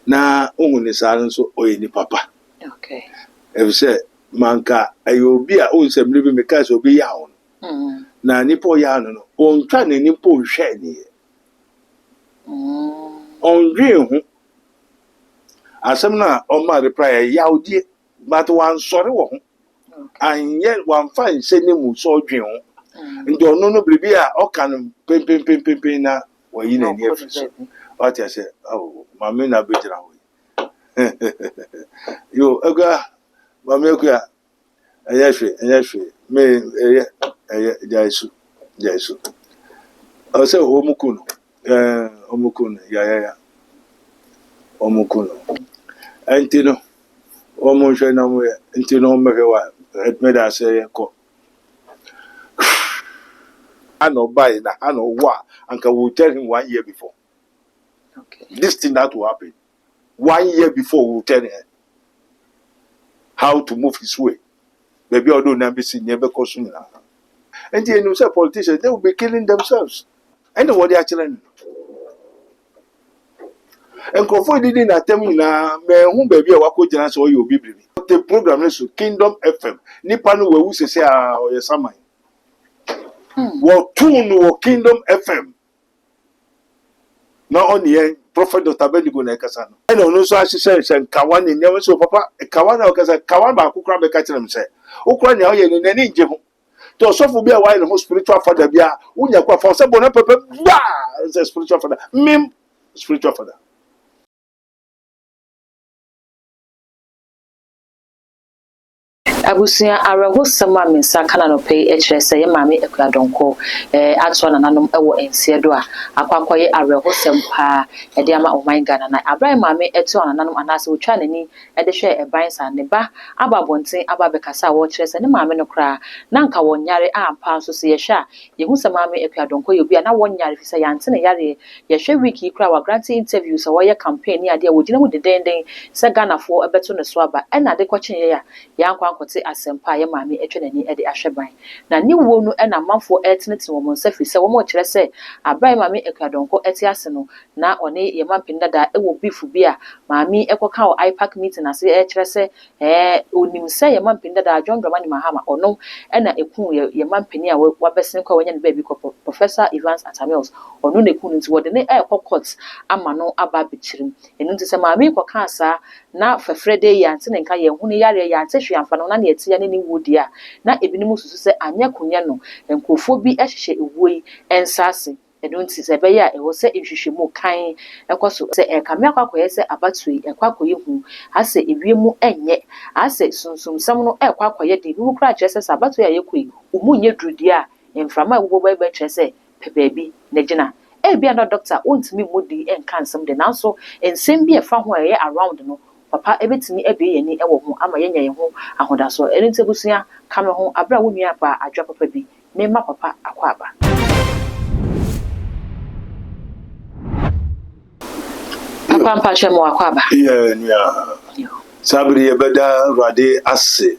na ohun ni saa nso oye ni papa. Okay. Ebi sɛ manka ayo obi a on sɛ mlebi me ka sɛ obi ya ho. Na nipo ya no on twa ne nipo hwɛ ni. On dwe ho. Asɛm na on ma reply ya odie but one sorry wo ho. Anye one fine sɛ ne mu so dwe ho. Nti ono no bibi a ɔka no pem na wayi na ni afi so. What I say, oh, mama na bejira ho. Yo, aga mama akuya ayahwe me jaisu. I say omukuno. Omukuno ya. Omukuno. Antino omunhwe na mo antino mehwa edmeda say ko. Ano buy na ano wa anka will tell him 1 year before. Okay. This thing that will happen 1 year before we'll tell him how to move his way. Maybe although never see never question now. And you know, politicians they will be killing themselves. I know what they are telling. And Crawford didn't attempt na me who baby a wako jina so you be baby. The program is Kingdom FM. Nipa no we say or yesamai. Wo tune wo Kingdom FM. Not only Prophet Dr. Abednego na kasa no. I no so asise se kawan ni nyawe so papa kawan na kasa kawan ba akukra be ka kyerem se. Ukra ne oye ni nani nje ho. To sofo bi a why no spiritual father bia unya kwa for se bona pepe ba is spiritual father. Mim spiritual father. Abusia arago sama mensa kana no pay HSA ye mame Akua Donkor atso na nanom ewo ensie do a akwakoye arago sempa e de ama oman Ghana na Abraham mame eto na nanom anase otwa nani e de hwe eban sa ne ba ababonten ababekasa wo kire se ne mame no kra na nka wonyare ampa so se ye hwa ye hu sama mame Akua Donkor ye bia na wonyare fi se yante ne yare ye hwe wiki kra wa grant interview so wo ye campaign ni ade wo gina mu dedenden se Ghana fo ebeto ne so aba e na de kwakyen ye ya nkwankote asempa ye maame etwenani e de ahweban na ni wo no e na manfo etnete wo monsa fi se wo mo kire se Abraham maame Akua Donkor eti ase no na one ye mampin dada e wo bifu bia maame ekoka o IPAC meeting ase e kire se onim se ye mampin dada John Dramani Mahama ono e na ekun ye mampini a wabesen kwa wanya ne ba bi ko Professor Evans Atamils ono na ekun nti wo de ne e court ama no aba bichirim enu nti se maame ekoka asa na fefrede ya nti ne nka ye hu ne yare ya nti hwe amfa no na ne tia ne ni wodia na ebinim susu se anya kunya no nkofo bi ehhye ewoi ensase enu nti se be ya ewo se ehhwehwemu kan ekoso se ekame akwakoye se abatui ekwakoye hu ase ewiemu enye ase sunsum sam no ekwakoye de bi kura kire se abatui ayekoi umunye drudia emframa wo bo be kire se pebebi ne gina ebia no doctor ontimi mudi enkansem de nanso ensem bi efa ho eye around no papa ebetimi ebe yeni ewo ho ama yenya ye ho ahodaso enti busua kame ho abra wo nua ba adwa papa bi mema papa akwa aba papa mpache mo akwa aba Yeah. Sabri yebeda rade ase.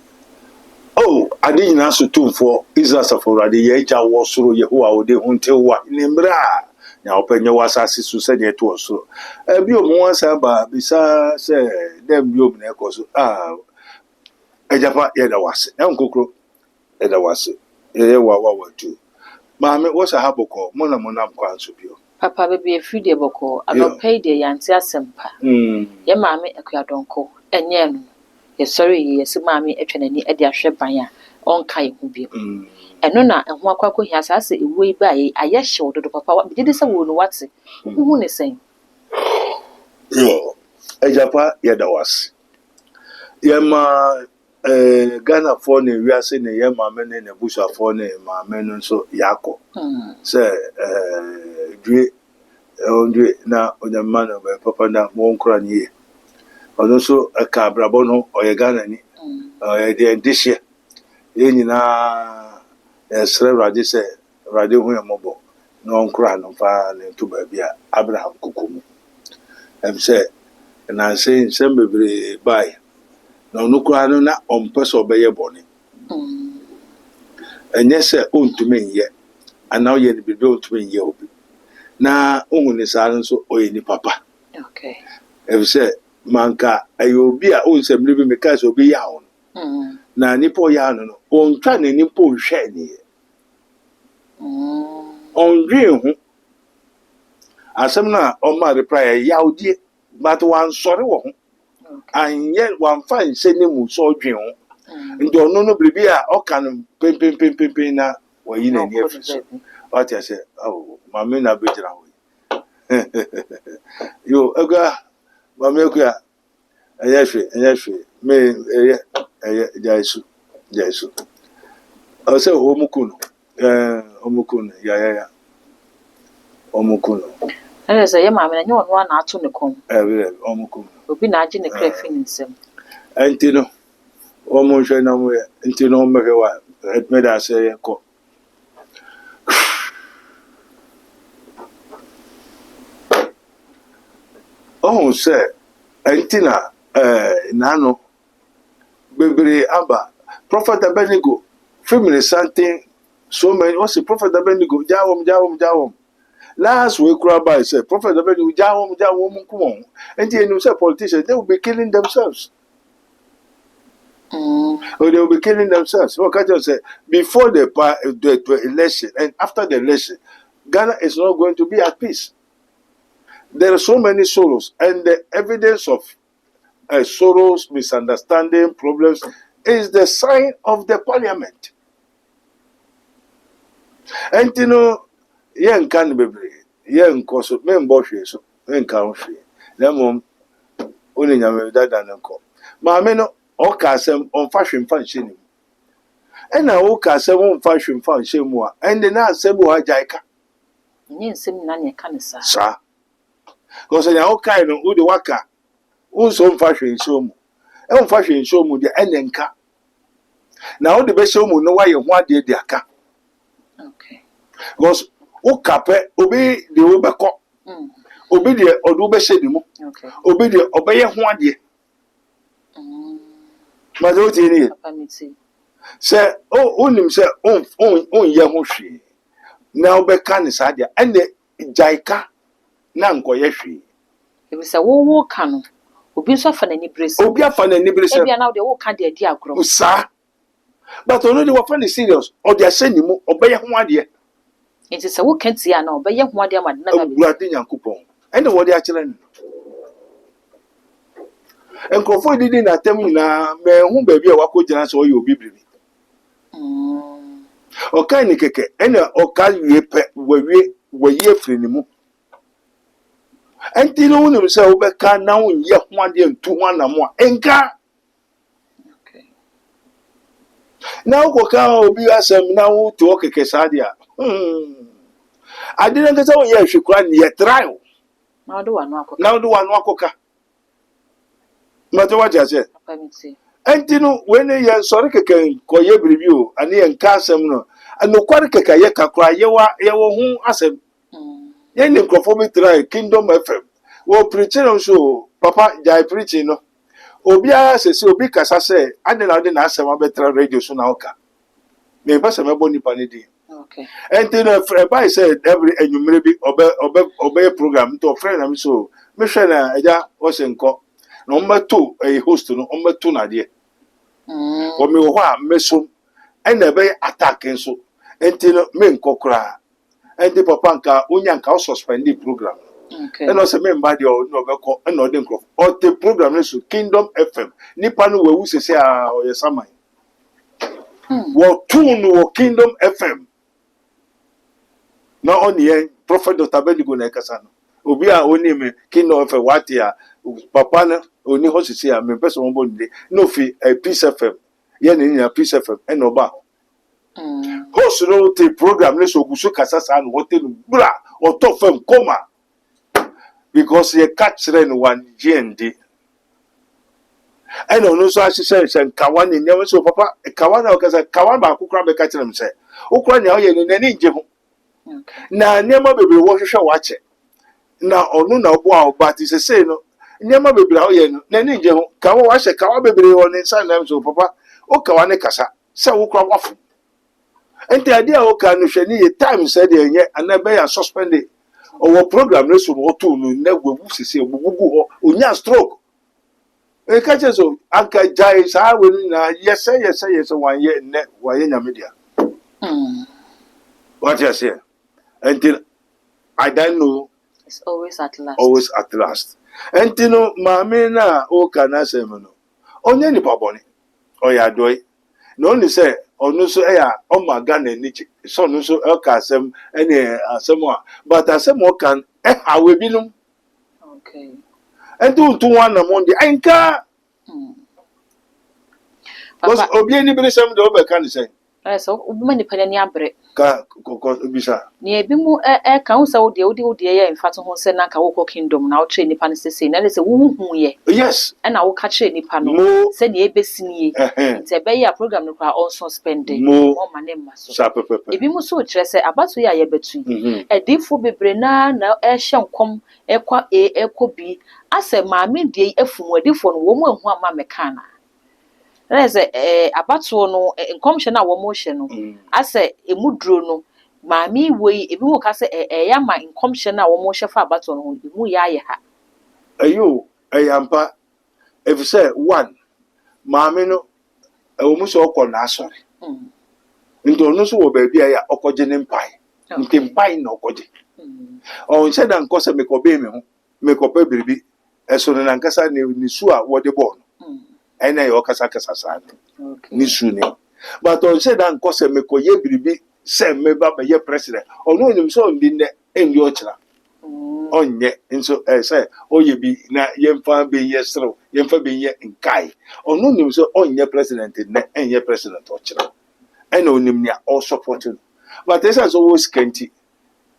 Oh, ade nyina so tumfo Israel safo rade ye ja wo soro Yehowa ode hunte wa nimra nya openye wasase so se de to soro bi o mo wansa ba bisa se dem bi o na ekoso ejapa ye da wase nkokro ye da wase ye wa tu maame wo sa haboko mo na mkwanso bio papa bebi efide boko anopay de yanti asempa ye maame Akua Donkor enye no ye sorry ye se maame etwenani e de ahweban a onka ye hu bio eno na eho akwakọ hia sase ewoi ba ye ayehye ododo papa bi de se wo no wate hu ne sen yo ejapa ye da wase ye ma Ghana for ne wiase ne ye maame ne busha for ne maame no so yako se dwe na onyama no be papa na mo nkura ni ono so ka brabo no oye Ghana ni de dishia ye nyina esre rade se rade hu yamobo no nkura no fa ne to ba bia Abraham kokomu se na se bebre bai na onukura no na ompeso obeye boni enye se ontumi nye ana oye ni bibi ontumi nye obi na ohun ni sa nso oye ni papa okay If say manka ayobia o nsem ne bi meka so obi ya wo na nipo ya no on twa ne nipo hwe ne on dwe hu asem na o ma reply ya odie but one sorry wo ho anye one fine se ne mu so dwe ho ndi ono no bibi a o kan pem na wo yi na ni afi what I say oh mama na bejira ho yo aga mama ekuya ayehwe me jaisu o se omukuno ya omukuno ele se ye mama na nyo no na ato ne kom omukuno obi na agi ne kra fi nsem antino omo hwe na mo antino mehwe wa etmeda se ye ko oh se antina nano bebre aba prophet Abednego family something so many what's the prophet Abednego jawom last week rabbi said prophet Abednego jawom nkumo and you say politicians they will be killing themselves or they will be killing themselves. What can you say before the election and after the election Ghana is not going to be at peace. There are so many sorrows and the evidence of sorrows, misunderstanding, problems is the sign of the parliament. And you know, yen can be yen koso men boshwe so men kan hwe. Na mom oni nyame dada nanko. Ma me no o ka asem on fa hwemfa nhye ni. E na o ka asem on fa hwemfa nhye mu a and na asem wo ajaika. Nyi nsem na ne ka ne sa. Sa. Because ya o kai no wo de waka unso mfa hwenso mu e mfa hwenso mu de enenka na wo de be hwe mu no wa ye ho ade de aka Okay. because wo kape obi de wo beko obi de odu be hye ni mu Okay. obi de obeye ho ade ma do ti ni Papa mi ti. se onim se on ye ho hwe na wo be ka ne sa de ene jaika na nkoye hwe Ebi se wo ka no obi nso afa na ni brese. obi afa na ni brese Ebi na wo de wo ka de adi agro. sa but ono de wo fa ni serious o de hye ni mu obeye ho ade Enti se wo kan ti ya na obeye ho ade amade na ga be. Awurade Nyankopɔn ene wo de akire no enkrofo didi na tem nyina me hu ba bi a wakogina so oye obi bribi o kan ni keke ene o ka wie pe wawie firi ni mu enti no wonu se wo be ka na wo ye ho ade ntu ho anamo a enka Okay. na wo ka obi asem na wo to keke saade a ade na nkasa wo ye hwekura ni ye trial Na do wa no akoka. na wo do wa no akoka mato wa jase Papa mi ti. enti no when ye sori keke koye bribi o ani ye nka asem no anokware keke ye kakra ye wo hu asem ye ni nkrofo bi try Kingdom FM wo preach no so papa jai preach no obi a sese obi kasa se ade na asem abetra radio so na oka me ba se mebo nipa ne di Okay. enti no by say every enumere bi obe program to friend am so me hwe na eja wo se nko no mmeto host no mmeto na de o me ho a meso ena be attack nso enti no me nkokora enti papa nka onya nka o suspend the program Okay. eno se me mba de o no be ko ena o de nkro o te program so Kingdom FM nipa no wewu sese a o yesaman wo tune wo Kingdom FM na oni en prophet Dr. Abednego na kasa no obi a oni me Kingdom FM wati a papa na oni ho sisi a me person mo ndi no fi Peace FM ye ni nya Peace FM eno ba host no te program le so gusu kasa sa no hotel bra o to fam koma because ye catch rain one GND eno no so asise se kawan ni nyawe so papa kawan na kasa kawan ba akukra be catch them say ukra nya o ye ni nani nje ho na nyama bebre wo hwehwe wache na onu na obo a but se say no nyama bebre a o ye no nani nje ho ka wo wache ka wa bebre wo ni san na so papa o ka wa ne kasa se wo kra wafu enti ade a o ka no hwe ni ye time said enye ana be ya suspended Our program no so what to no na we sisi ogugu onya stroke. E ka che so anka jai sa we na yes one year ne wa ye nyamedia. What you say? Until I don't know. It's always at last. Always at last. Until no mama na o kana se mo no. Onye ni baboni. O ya doi. No only say onu so ya o magana ni so no so e ka asem ene asem a but asem o kan hawe binum. Okay. Entu tu wan na monde anka. Because obi ani bi sem de o be kan say. So obi nipa ni abre. Ka bisa. Ni ebi mu ka hu se wo de ye mfato ho se na ka wo kingdom na wo tre nipa ne sese na le se wo hu ye. Yes. E na wo ka tre nipa no se ne ebesini ye. Nte be ya program no kwa on suspend. Mo ma ne ma so. Ebi mu so kire se abato ya ye betu. Edifo bebre na hye nkom ekwa ekobi ase maame die efumu edifo no wo mu ehu ama mekana. There's abato no nkomhye na wo mo hye no ase emuduro no maami wei ebi mo ka se ya ma nkomhye na wo mo hye fa abato no emu ya ye ha ayo ayampa if say one maami no wo mo so okọ na asori ndo no so wo ba bia ya okoje ne mpai nke mpai na okoje o nse da nkose mekobe me ho mekope biribi eso na nkasa ni su a wo de ball ena yo kasa sa ni su ni but on say that nkose mekoye biribi se meba be ye president ono nim so ndi ne endi ochira onye nso say oye bi na yemfa be ye sro yemfa be ye nkai ono nim so onye president ne enye president ochira ena onim nia all support but esa so wo skanti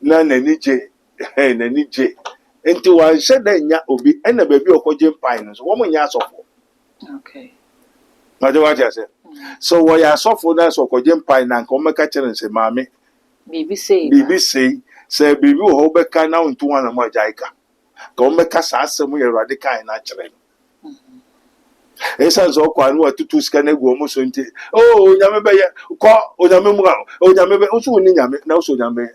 na nanije enti wan say da nya obi ena ba bi okoje mpan no so wo mo nya asofo. Okay. But what you say? So what you saw for that so kojem pine and come catch and say mammy. Bibi say bibi wo be ka na untu wana mo jaika. Come make us asem we radical in actually. Esa zo kwa nu atutu scan egu omo so nti. Oh nyame be ye ko onyame mu o nyame be so ni nyame na so nyame.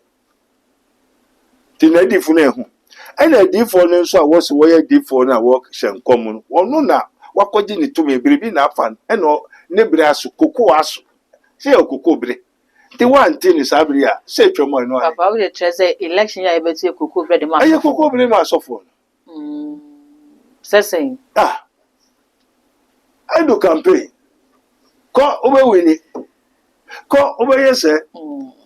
Ti na di fu na ehu. Ena di fu no so a wo se wo ye di fu na wo hye nkom no. Ono na wakoji ni tumi biribi na afan eno ne bire aso koko aso se okoko bire the one thing is abria se twemo no papa we say election ya ebetu koko bire de ma aye koko bire ma asofo say I do campaign ko obewini ko obeyese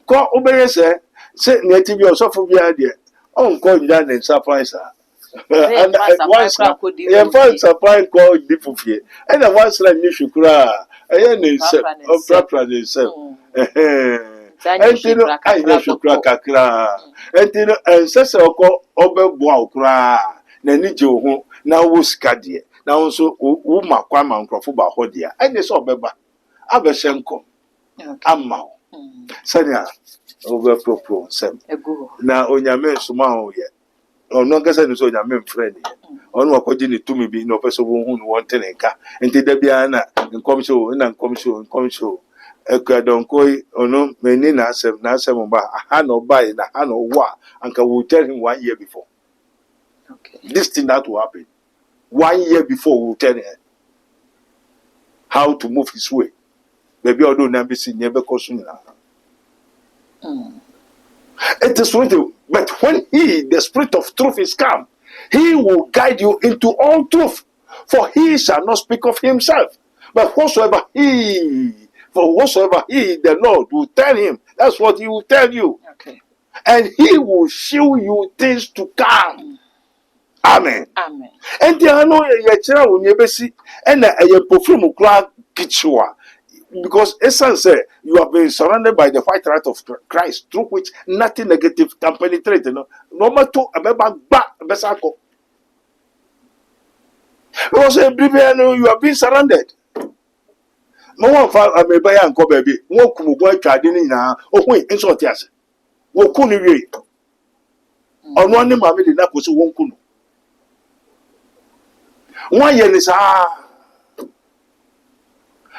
ko obeyese se ne tibi osofo bia de onko nja ne safaisa and once you find supply call different and once like you shukura ayen nse opra nse entino ayen shukura kakra entino ensese oko obebo okura na nije ohu na wo skadie na nso wo makwa ma nkrofo ba hodia ene se obeba abehyenko amma sanya over propro sem na onyame suma ho ye ono gasa ni so nyame mfreni ono wakoji ni tumi bi no peso wo hu no wonte nka enti da bia na nkomsho ekwa Donkor ono meni na asem ba ha no buy na ha no wa anka we tell him 1 year before. Okay. This thing that will happen 1 year before we tell him how to move his way. Maybe odo na be si nyebe kosu na. It is written, but when the spirit of truth is come, he will guide you into all truth. For he shall not speak of himself, but whatsoever he, the Lord will tell him, that's what he will tell you. Okay. And he will show you things to come. Amen. Amen. And the ano ye chira wo nyebesi and ye perfume kra kichwa. Because essence say you have been surrounded by the white light of Christ, through which nothing negative can penetrate. No matter about besako. Because you have been surrounded. No one fall amebaya and baby. Won kumu boy trading na ohun insult yase. Wo kunu wi. Ono ni mama de na koso won kunu. Won ye ni sa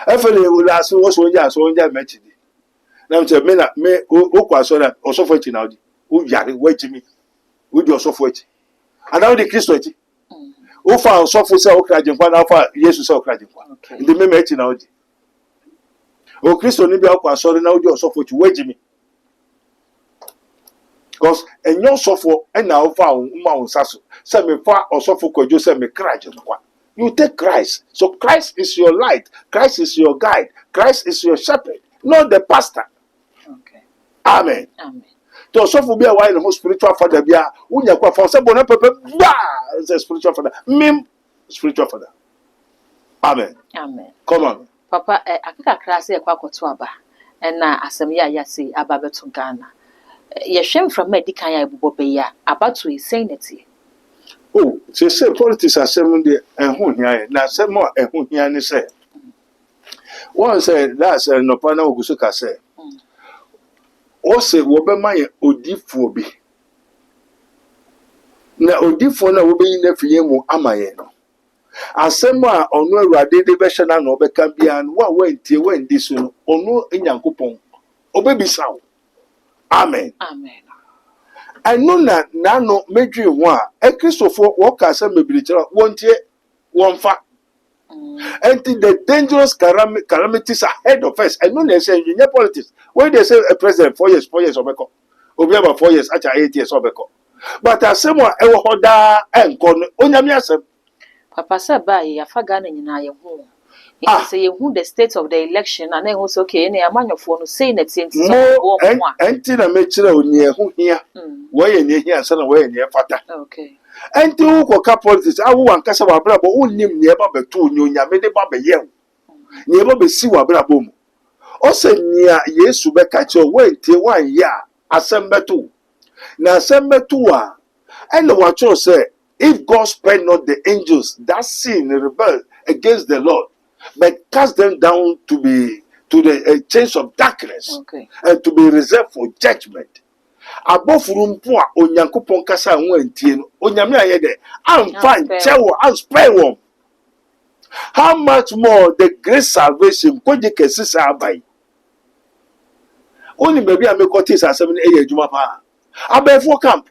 efele wula so wo so nja mechi di na mche me na me o kwa so na osofo chi na odi o yare wajimi with your software. And now the Christ who found software so cragging one alpha, yes, so cragging one. The meme now. O Christ only be Akua, sorry, now your software to wage me. Because and your software and now found Mount Sasso. Send me far or software could you send me cragging one. You take Christ. So Christ is your light. Christ is your guide. Christ is your shepherd, not the pastor. Okay. Amen. Amen. To so for be a while the spiritual father be a unya kwa for say bona pepe ba is a spiritual father. Mim spiritual father. Amen. Amen. Come on. Papa akaka krase e kwa akoto aba. Na asem ya yase aba beto Ghana. Ye hwem from medical ya ebubo be ya about we saying it. Oh, say politics asem de ehun hia na asem mo ehun hia ni say. One say that's no pa na ogusu ka say. O say wo be ma ye odifuo bi. Na odifuo na wo be yi na fiye mu amaye no. Asem a onu awurade de be hye na no be ka bia no wa wantie wandi so no onu enyankopon obebisa wo. Amen. Amen. I know that nano medri ho a Christopher walk as a mebilitere wontie wonfa. And the dangerous calamities ahead of us. I know they say in your politics. When they say a president 4 years obeko. Obi about 4 years, actually 8 years obeko. But as someone ever hoda and con onyamiasem. Papa said by yafa Ghana nyina ye ho. He say you who the state of the election and then was okay any amanfo no say na tie nti so enti na mechire oni ehu hia. Why any here say na why any fata. Okay. Enti wo kwa politics awu wankasa wa brabo unnim ne eba beto onyame de ba beye. Ne eba be si wa brabo mu. O se nia Yesu be ka che wentie wan ya asem beto. Na asem beto a and what you say if God spared not the angels that sin rebel against the Lord but cast them down to the chains of darkness and to be reserved for judgment. Abofuru mpo a onyankopon kasa ho antie no onyame aye de amfa nchewo spare won. How much more the great salvation koje kesisa abai. Oni baby amekotis asem na eye adwuma pa. Abefo camp.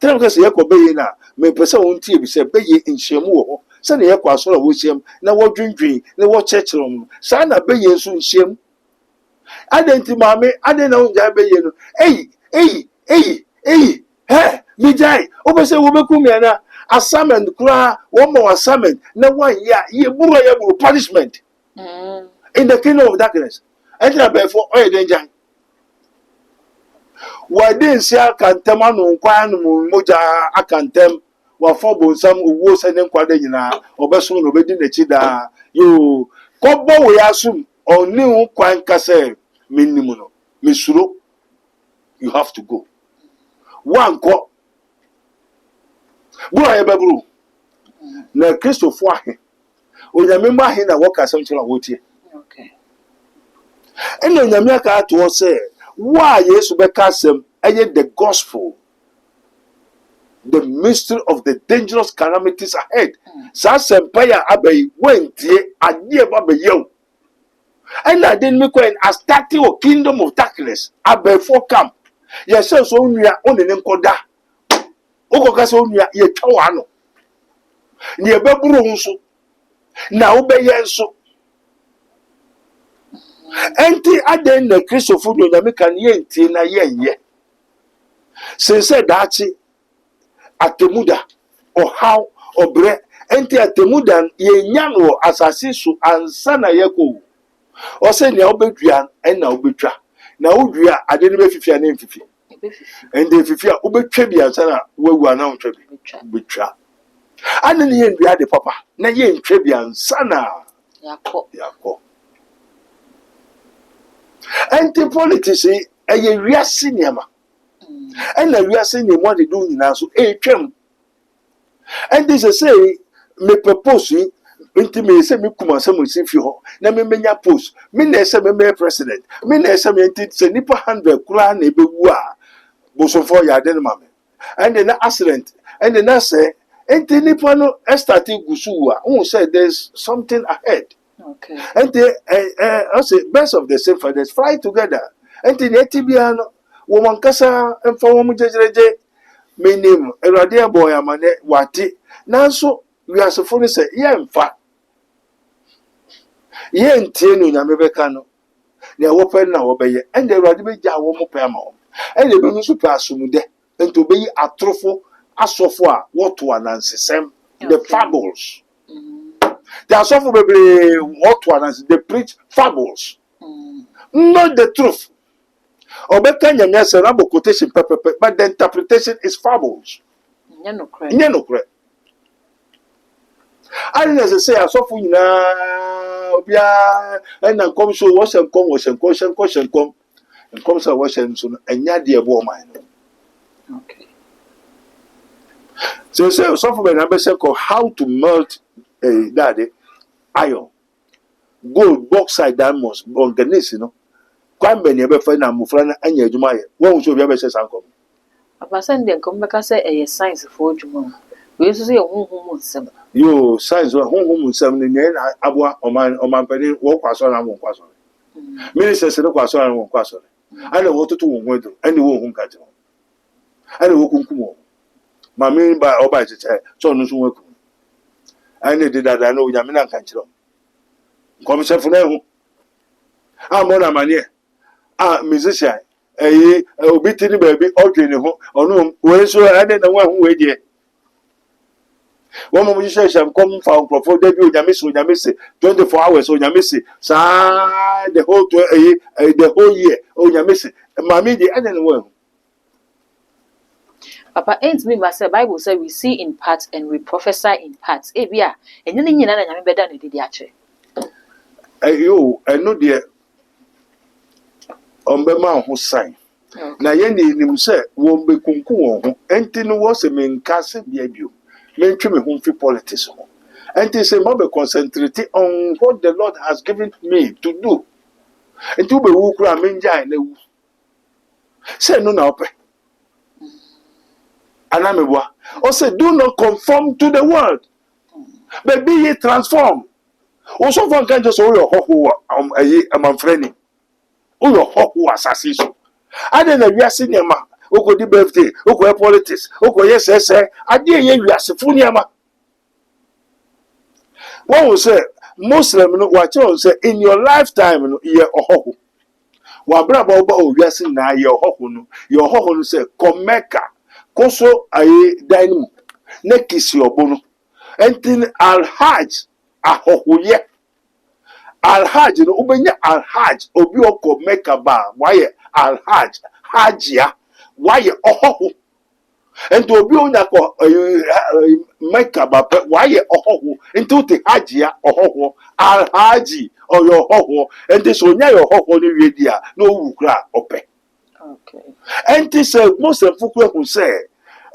Tell me say yakobeye na me pese wontie bi se beye nhyiamu wo ho. Se na yakwa so na wo hyiam na wo dwendwen na wo checherom. Sa na beye nso nhyiam. Adenti mame ade na unja beye no. Hey, Mijay, obese wobeku me na assignment kura one more assignment na one year ye buru punishment in the kingdom of darkness. Enter before oil danger. Why didn't see akantem anu nkwa anu moja akantem wa fobo nsam owo sene nkwade nyina obeso no obedi nachi da yo kobo we asum oni nkwa nkase minimu no misuro you have to go. One go. Bura ye baburu. Na Christopher ahe. Onyame ahe na work asem chira wotie. Okay. Eno onyame aka ato say, why Yesu be kasem eye the gospel. The mystery of the dangerous calamities ahead. Sa sempaya abai wentie ade ba be yew. And I didn't make when a starting a kingdom of darkness abai for camp. Yes, so nua one ne nkoda. Okoka so nua ye twa ano. Ne baburu nso. Na obeye nso. Enti aden na Christopher no nyame kan ye ntie na ye. Sense dachi atemuda how obre enti atemuda ye nya no asase so ansa na yeko. O se ne obedua en na obetwa. Na wodua ade ne befifia na mfifi. And the fifia obetwa bi ansa na wawu ana ontwa bi. Betwa. Ane ne ye ndua de papa. Na ye ntwa bi ansa na yakọ. Anti-politics eye wiase niama. And na wiase ni mo de do nyina so twam. And this say me propose nti me say me kuma say mo si fi ho na me menya post me na say me president me na say me nti say nipa 100 kura na ebewu a bosofo ya de ma me and the accident and the na say nti nipa no start gusu a who say there's something ahead. Okay. And I say best of the same fathers fly together and the etibia no wo mankasa emfa wo mu jejereje menim Erade boy amane wate nanso wiasefo ne se yemfa yentie no nyame beka no ne wope na wobeye ende Erade be gya wo mo pe ma wo ende be nso pe asumude ento be yi atrofo asofo a woto anansesem the fables. They are so probably what one they preach fables, not the truth. Or better than yes, a quotation, but the interpretation is fables. No correct. I didn't say I saw for you now, and I come so wash and come, and come so wash and soon, and ya dear boy mine. Okay. So, for my number called how to melt daddy iron, gold, bauxite, diamonds, manganese, Kwambe ni ebe na mufrana anya adwuma ye won so bi ebe hye sankom abasan de nkom beka say eye science for adwuma we so say honhom nsem yo science honhom nsem ni na aboa oman pani wo kwaso na wo kwaso ministers ne kwaso na wo kwaso ana wo tutu wo hwedo ani wo hun kaje ana wo kunkum wo mami ba oba cheche so no so waku ani de dada na onyame na nka kire nkom chef na hu amona manie musician obi tini baby odwene ho ono we so ade na wa hu we die wo mo musician sham come fa profo de bi onyame se 24 hours onyame se sa the whole year onyame se mami di ade na wa hu Papa ain't me myself Bible say we see in part and we prophesy in parts bia enye ne nyina na nyame beda na didi ache yo eno de Ombema ho sign. Na ye ni nim se wo be kunku won ho. Enti no wo se menka se bia bio. Mentwe me ho fi politics ho. Enti se mo be concentrate on what the Lord has given me to do. Enti wo be wu kura menjai na wu. Se no na ope. Anamebwa. O se do not conform to the world. But be ye transform. O so fan kan just o yo hoho amamfreni. Uyo hoku asasi so ade na wiase niema okodi birthday okwe politics okoye sese ade ye wiase fu niema won say muslim no wa che say in your lifetime no ye ohoku wa braba oba o wiase na ye ohoku no say komeka koso aye danimu na kisi obono entin alhaj ahoku ye Alhaj no ubenya alhaj obi oko meka ba waye alhaj hajia waye ohoho ento obi onya ko meka ba waye ohoho ento te hajia ohoho alhaji oyo ohoho ento so nya yo ohoho ni wedi a no wukra ope okay ento se most fukwe hu se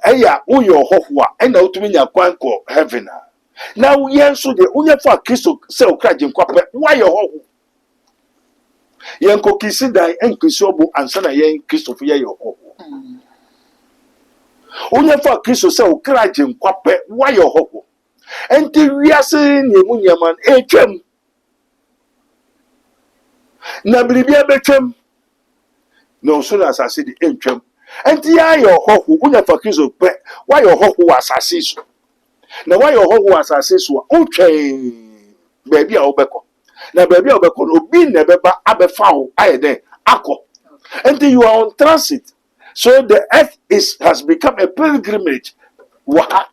eya uyo ohoho a ena utumi nya kwanko heaven a now yenso de unye fa Kristo se okraje nkwape why ho yen ko kisidan enkisi obo ansa na yen Kristo fo ye ho unye fa Kristo se okraje nkwape why ho enti wiase ne mu nyaman etwam na bilibia betwam no so na asase de etwam enti ya ho unye fa Kristo pe why ho asase so na why your whole asase so okay baby a obeko na baby a obeko obi na beba abefa ho ayede akọ until you are on transit so the earth has become a pilgrimage wa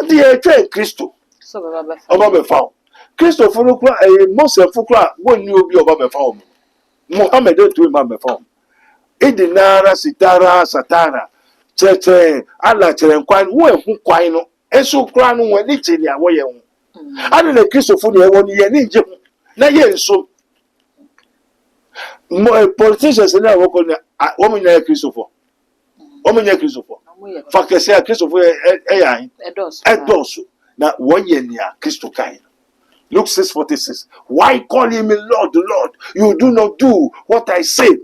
the church Christo so baba befa Christo for no kra Moses for kra woni obi oba befa ho Muhammad to ma befa ho idinara sitara satara cheche ala chere kwan wo ehu kwan no eso kra no wani cheni awoye ho ade na Kristofo ne ewo ni ye ni nje ho na ye nso politicians na wo ko na wo munya Kristofo fakese Kristofo yan edoso na wo ye ni a Kristo kan Luke 6:46 why call him Lord Lord you do not do what I say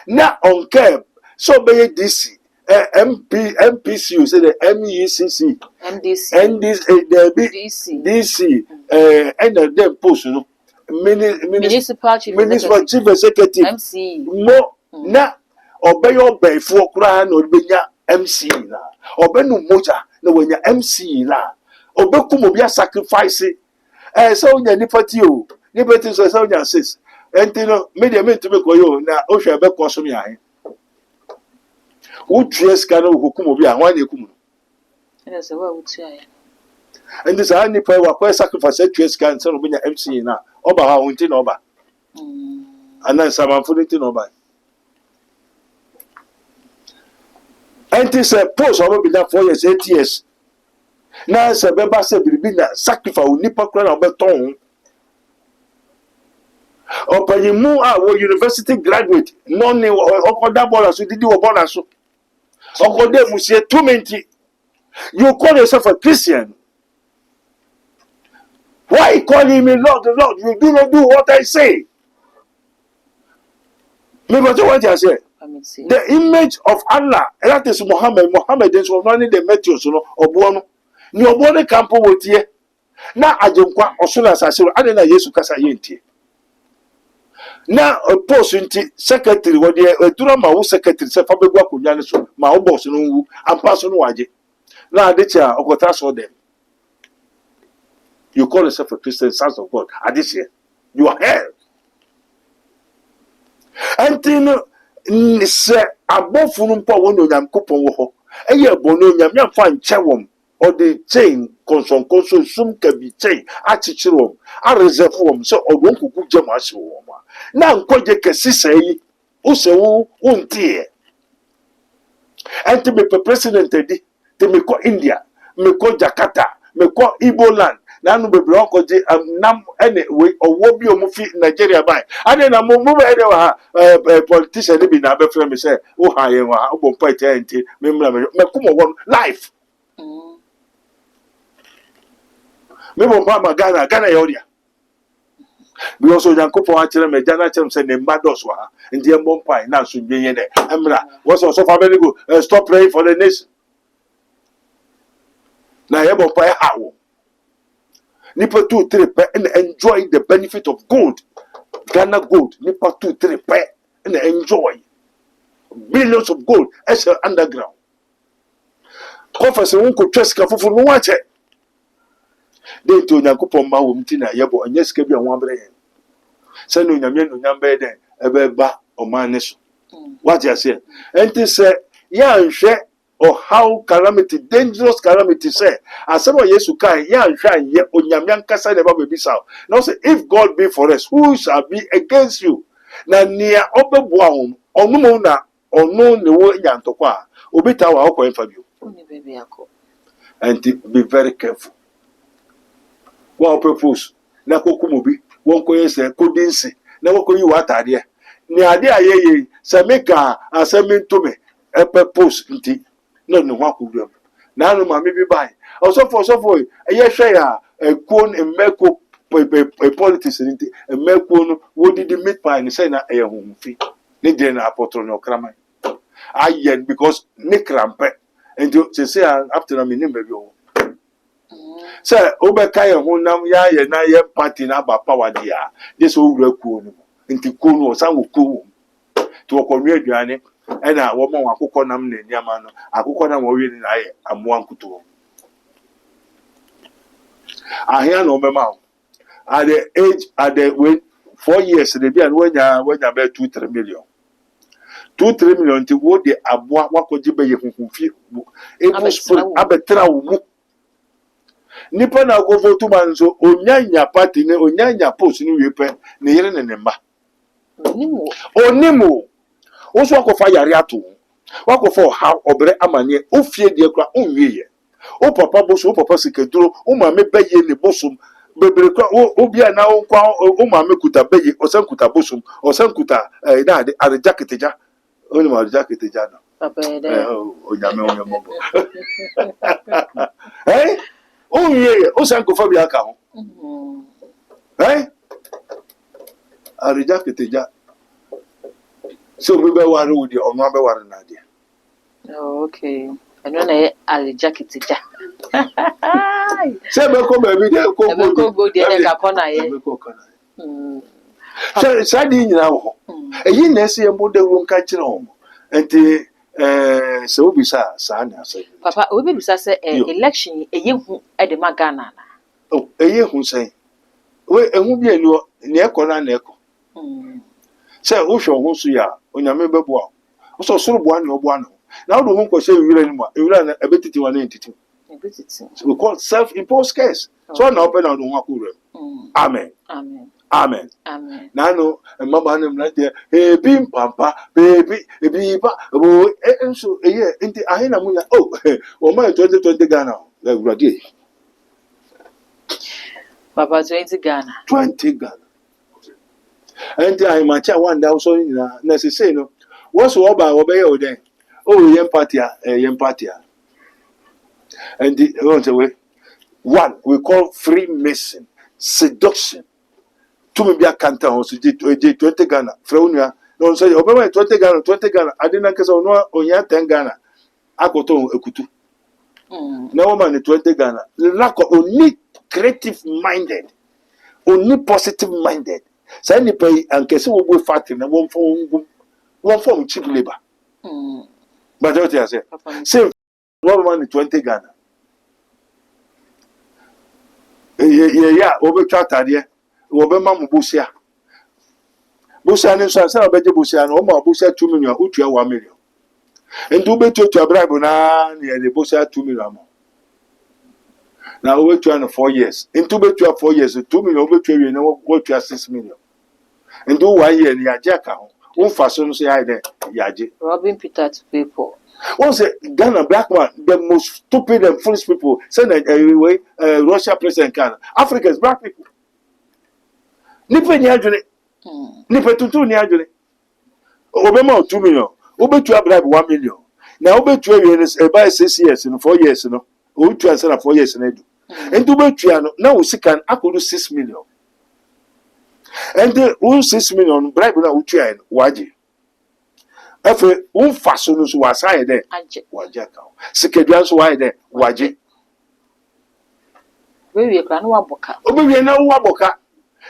na on curb so be DC MPC, you say the MECC, DC, and then post, you know, municipal chief executive, MC, more na obey your bay for crown or benya MC na obenu moja na wanya MC na obekum obi a sacrifice so onya nipa ti o nipa ti so onya 6 enti no media me ntumi koyo na ohwe be koso me ahe wo dress ka na okum obi a wan ekum no ene se wa wuti aye enti sa nipa wa kwa sacrifice dress ka nso no benya MC na oba ha wonti na oba anan samanfo nti na oba enti se post oba bi na 4 years 8 years na se beba se biribi na sacrifice nipa kra na obeton opanyimu a wo university graduate non ni okoda bola so didi wo bola so okoda musie 2 you call yourself a Christian. Why calling me Lord, Lord? You do not do what I say. Remember what I say? The image of Allah, that is Muhammad. Muhammad is one of the methods of Obuano. Ni Obuano campo wotie. Na ajonkwa osula sasiro. Ade na Yesu kasa yenti. Na post nti secretary wodi edura ma wo secretary se fa begwa konwa ne so ma wo boss no wu ampa so no waje. Na ade cha okota so dem. You call yourself a Christian, sons of God. At this year, you are hell. And then, say, above Funumpa, one of them coupon woho. A year bono, yam fine chewum, or the chain, consum, some can be chain, attitude, I reserve them, so or won't cook jamas woman. Now, quite a say, also, won't dear. And to be president, to me call India, me call Jakarta, me call Igbo land. Nanu be bloko je nam ene we owo bi omufi Nigeria bai ade na mo ede wa politician bi na be frame say wo ha yen wa obo point enti me mra me kumo won life me bo ma Ghana yoria bi oso Yankopon a kire me jana kire say ne mados wa ndi e mo pai na so nyen de emra wo so Abednego stop praying for the nation na ye bo pai hawo Nipa 2 3 pe and enjoy the benefit of gold. Ghana gold. Nipa 2 3 pe and enjoy billions of gold as underground. Confess won't trust Kafufu no watch it. They to Yankopon ma wumtina yebo and yes kebi one brain. Send no nyame no nyambe den ebeba o maneso. What you say? And they say, yeah, share. Or how calamity, dangerous calamity say. As some of Yesu kai, yan shine ye onyamyan kasa never be sao. Now say, if God be for us, who shall be against you? Na near obebuahum, onumo na ono ne wo yantokwa. Obita wa oko enfabio. And be very careful. Wa purpose. Na kokumubi, won ko yese kodinsi. Na woko yi wa tade. Ni ade ayeye, se meka asemi ntome, purpose nti. No, who now, no, mammy be by. Also, for a year share a cone and melco a politics and melco would did the meat pie and say, a home fee. Nidian apotron no crammer. I yet because Nick Rampet and to say after a minute, maybe. Sir, Obekaya, who now ya party now by power dear. This old cool into cool or some cool to a comedian. Ena woman akukọ nam na nyama no akukọ na wo wi ni aye amoa nkuto ahia no mema at the age 4 years they be and when be 2-3 million 2-3 million ti wo de aboa wakoji be ye funfunfi e spirit abetra wo mu nipa na go vote man so onyanya party ne onyanya post ni we pe ne yere ne mba onimo Oso akofa yare ato wakofa ha obre amane ofie de kra onwiye o papa boso o papa sikeduro o mame beye ne bosom bebre kra obi na o mame kuta beye o san kuta bosom o san kuta na de are jaketeja oni ma jaketeja na papa o nyame o nyamo onwiye o san kofa bi aka ho are jaketeja so we be worry with the ono be worry na dia. Oh, okay. I know na ali jacket ja. Say be ko be dey go dey ka kona ye. Be ko kana. So sadi nyina wo. Eyi na ese mo de wo nka kire wo. Enti So be sa na say. Papa, we be say election hu e de magana na. Oh, hu say. We ehu bi enu ne ekona na eko. Say wo hwe ho so ya, onyame bebo a. So soro bo an obo ano. Na wo ho ko say ewura ni mu a, ewura na ebetiti wa na entiti. So we call self-imposed curse. So now open out one cool. Amen. Amen. Amen. Amen. Now no, and mama and like there, hey, bim pampa, baby, biba, oh, and so, yeah, into Ahina Muna, oh, oh, my 2020 Ghana, like Radi. Papa 20 Ghana. 20 Ghana. And I might chat one down so necessary. No, what's all about obey then? Oh, Yempatia. And the way. One, we call Freemason, seduction. To me be a canton also 20 Ghana. Freunia, no say Obama 20 Ghana. I didn't case on 10 Ghana. Akoto ekutu. Now man 20 Ghana. Lack of only creative minded, only positive minded. So any pay and case we go fat in one form cheap labor. But what I say, same one man 20 Ghana. Yeah, over Chatadia, over Mamma Busia. Busia and Sansa, Betty Busia, and Oma Busia 2 million, Utia 1 million. And do better to a bribe near the Busia 2 million. Now, over 4 years. In 2 better 4 years, 2 million over 2 million, go to 6 million. And do 1 year in Yajaka, who fashion say I there, Yaji. Robbing Peter to people. Once Ghana black man, the most stupid and foolish people, send away Russia president Ghana. Africans, black people. Nipe Niajune. Nipe Tutu Niajune. Obama 2 million. Obe to bribe 1 million. Now Obe to buy 6 years in 4 years, you know. Obe to answer 4 years in edu. And to be to now we can do 6 million. And the 6 million bribe na utia en waji. Efe faso no so wasaye de waje ka sikeduan so waye de waje we kra no waboka obewie na waboka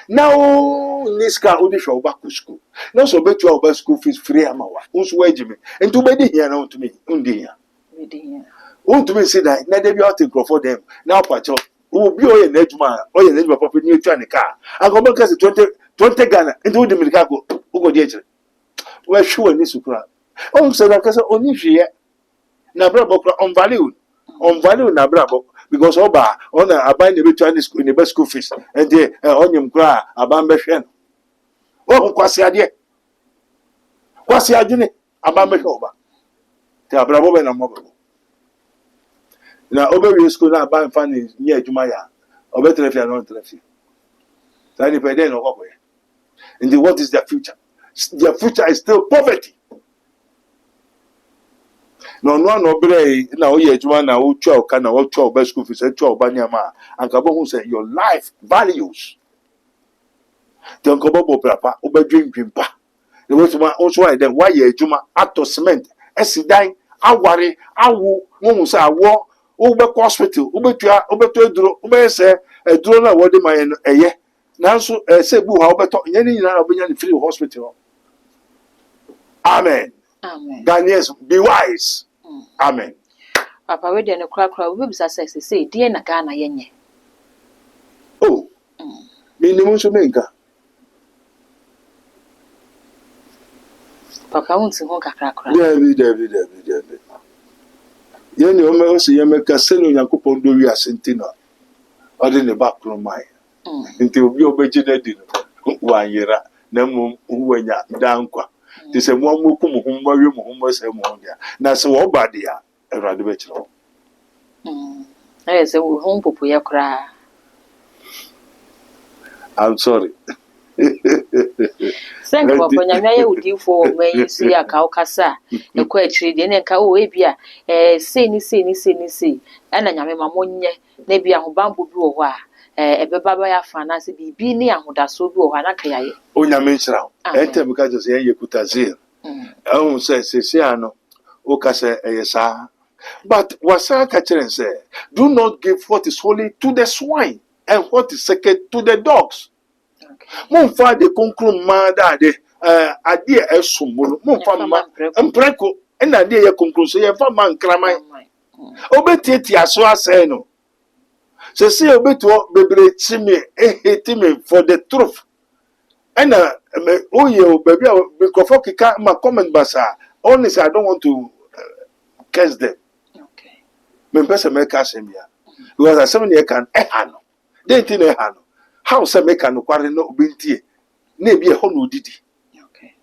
na o niska odi hwe oba ku school na so betu oba school fees free amawa unso wajime enti obedi hia na untumi undi hia untumi say that na dey be out for them na pacho obi oye na adwuma papa ni etu anika agoba kase 20 Ghana enti odi milika go ugodi echire we sure ni sukura say that kase oni hwe na brabo on value na brabo because oba ona aban na betu ani school in the school fees and dey onyem kura aban be hwe no o kwase adwene aban be hwe oba te abrabo be na mobo na obewe school na aban fa ni nye adwuma ya obetrefia no trefia tani pede no kokoye and what is their future? Their future is still poverty. No bre na oye adwuma na o twa o kana o twa o ba school fees twa o ba nyama ankabo hu say your life values then ko bobo prapa o ba dwindwimpa the way to o so then why ye adwuma ato cement esidan aware awo mo say awo o be hospital o betua o beto eduro o be say eduro na wo de man eye nanso say bu ha o beto nye ni nyina na obenya ni free hospital. Amen. Amen. Ghanaians, be wise. Amen. Papa we dey no kra we be say die na Ghana yenye. Oh. Me ni mo so menka. Papa won't ho kakra. David. Yeni o me o se yemeka senu Yakobon do wi asenti no. Ode ne background mai. Nti obi obeji na di no. Wa yera na mum uwanya dankwa. Ti se mo amoku mo humma wi mo humma se mo dia. Na se wo ba dia Erade be kiro. Se wo hom popo ya kra. I'm sorry. Thank you for nyame ya udi for me si aka okasa e kwa achiri de ne nka o ebia sei ni ana nyame ma monye na bia ho bambo bi wo ho a ebeba ba ya fa na se bibi ni ahodaso bi wo ho na ka yaye O nyame nchira ente bi ka je ye kuta zir ehun se ano o ka se yesa but wasa ka chere say do not give what is holy to the swine and what is sacred to the dogs. Mumfa de konkrum ma da de ade esumbu mumfa ma empreko and I dear conclusion, you found man cramai. Obeti aso asay no. So see obeto bebre chimi me for the truth. And oh yeah, baby, because my comment basa. Honestly, I don't want to curse them. Okay. Me person make us him here. Because as someone can ehano. They think ehano. How some make no kware no binti. Na bi ehon odidi. Okay.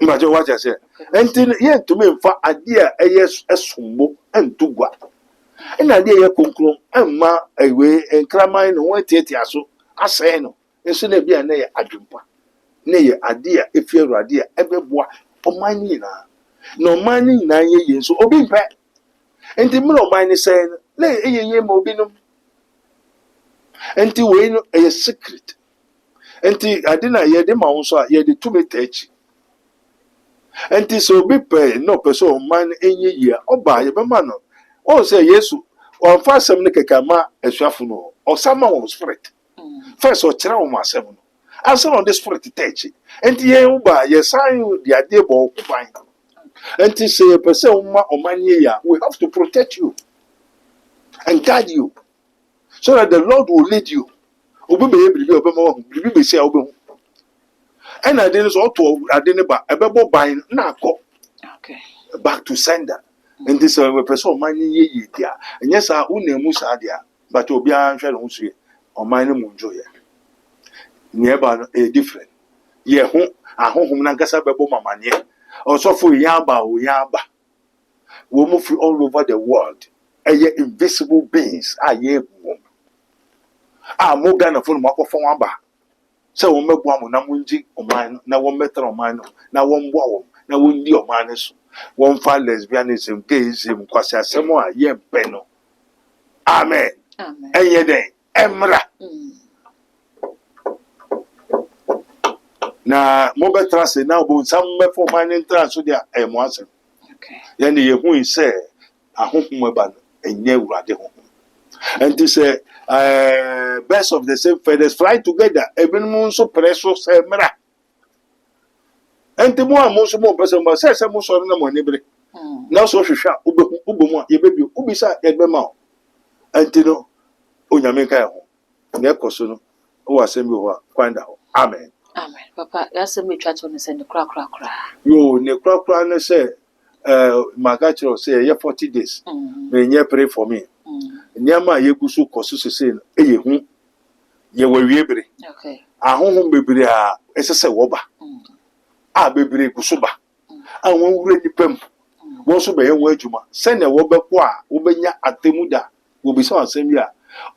Imagine what I say. Enti ye to me fa ade a eyes esombo entugwa. And ade ye konkron emma ewe enkraman no wetete aso asay no. Enso na bi na ye adwumpa. Na ye ade a efi awurade a ebeboa oman nyina. No man nyina ye yenso obi mpa. Enti me no man say na ye ma obi no. Enti we no a secret. Enti adina ye de ma wonso a ye de to me techi. Enti so be pay no person man enye ye oba ye be ma no. O say Yesu on fa asem ne keka ma asuafo no. O sama won spirit. First o kira won asem no. Answer on the spirit techi. Enti ye uba ye sign the ade bo kuban. Enti say person o man ye ya, we have to protect you and guide you so that the Lord will lead you. Obi be believe obi mo believe be say obi hu. And I didn't so to adene ba ebebo ban na akọ. Okay. Back to sender. And this person man ye dia. And yes a unemu sa dia. But obi an hwe no so ye. O man no munjo ye. Nearby no different. Ye ho ahohom na nkasa bebo mamanye. Osofo yaba o yaba. We move all over the world. Eye invisible beings ye wo. Mo Ghana for mo akofo wan ba. Se wo meboa mo na munji oman no na wo metra oman no na wo mboa wo na wo ndi oman so wo mfa lesbianism gayism kwase asemo a ye mpe no. Amen. Amen. Enye den emra. Na mo betra se na bo nsam mefo man ntra so dia mo asem. Okay. Ye ne ye hu se ahohom eba no enye urade ho. And this birds of the same feathers fly together. Even so precious mera. And the more mo person say mo so na mo nibre. Now so hwehwa ubomu ye baby ubisa ye be ma. And no onyame kai ho. Na ekoso no o asem bi ho kwanda ho. Amen. Amen. Papa, that's me try to understand the cra. Yo ne kra na say magacho say ye 40 days. Me nye pray for me. Nyama ye gusu kosu sese no eye hu ye wawiebere. Okay. Ahohom bebere a esese wo ba. A bebere gusu ba. A won wure nipam. Won so be ye won adwuma. Se ne wo beko a wo benya atemuda. Wo bi so ansem ya.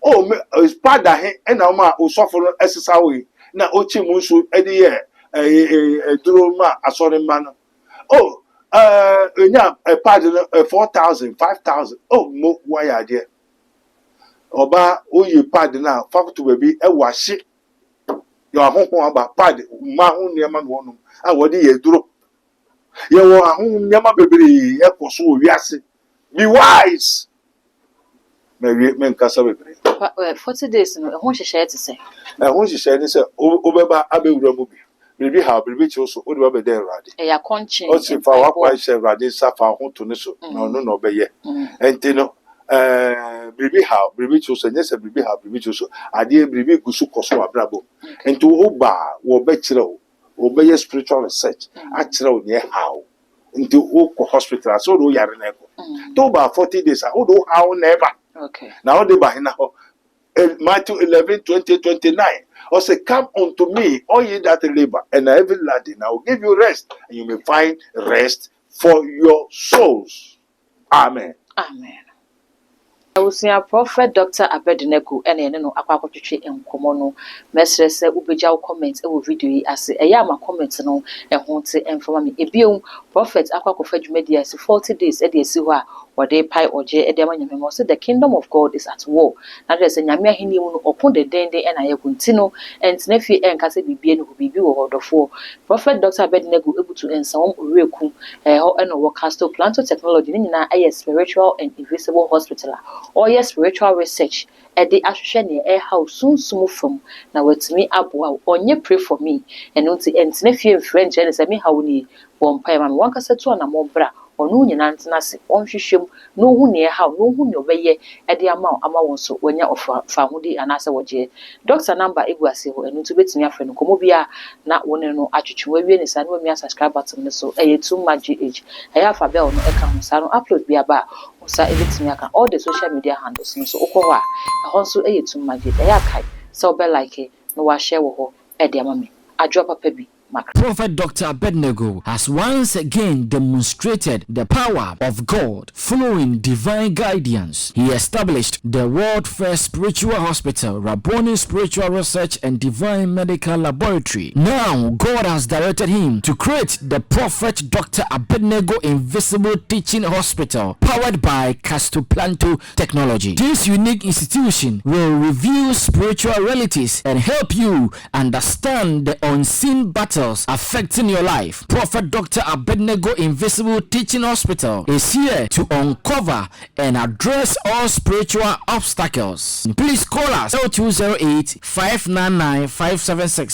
O me spada he na o ma osofo no esesa we na o chi mu nso ede ye duro ma asore ma no. Oh enya pad no 4,000 5,000. Oh mo why there. Oba oyi pad na fakutu baby wahye yo ahohom aba pad ma ho niam no wonum a wode ye duro ye wo ahohom niam bebre ekoso wiase. Be wise. Me nkasa bebre 40 days no ho hyehyɛ te sɛ ho hyehyɛ ni sɛ obeba abewura mu bi bibi ha bibi chi so odi ba be dey rade ya konche o si fa wa kwa hye rade safa ho to ne so na no no obeye enti no bibi ha bibi chi so nyese bibi ha bibi chi so ade bibi gusu koso abrabo enti wo ba wo be kire wo be ye spiritual research a kire wo ne how enti wo ko hospital so do yare na ko to ba 40 days wo do how never. Okay. Now the bahina Matthew 11:20-29. Also, come unto me, all ye that labor and are heavy laden, I will give you rest, and you may find rest for your souls. Amen. Amen. I will see a prophet Dr. Abednego and no aquatry and Komono. Mestre said, Ubeja comments a video as a yama comments no and haunted and for me. A bill prophet aquafed media 40 days at the Siwa or they pie or J. Edema say the kingdom of God is at war. Now there's a Yamia Hindi upon the day and I continue and Snefi and Cassie be who be or the four. Prophet Dr. Abednego able to end some real and work castle planto technology in a spiritual and invisible hospital or yes spiritual research. At the Ashani air house soon from now it's me up on you pray for me and not the end Snefi French and say me how we one pie and one cassette and a more bra. Or no nyantanase onhwehwem no hu ne ha no hu ne obeye e de ama won so wanya ofa hudi anase woje doctor number eguase ho enu to betimi afre no komo bia na woni no atwetwe wie ne sa no mi subscribe button ne so e too much gh e ya fa bell no e ka ho sa no upload bia ba o sa e betimi aka all the social media handles no so okwo ha e ho so e too much e ya kai so be like no wa share wo ho e de ama me adwo papa bi. Prophet Dr. Abednego has once again demonstrated the power of God following divine guidance. He established the world first spiritual hospital, Rabboni Spiritual Research and Divine Medical Laboratory. Now, God has directed him to create the Prophet Dr. Abednego Invisible Teaching Hospital, powered by Castoplanto technology. This unique institution will reveal spiritual realities and help you understand the unseen battles affecting your life. Prophet Dr. Abednego Invisible Teaching Hospital is here to uncover and address all spiritual obstacles. Please call us 0208 599 576.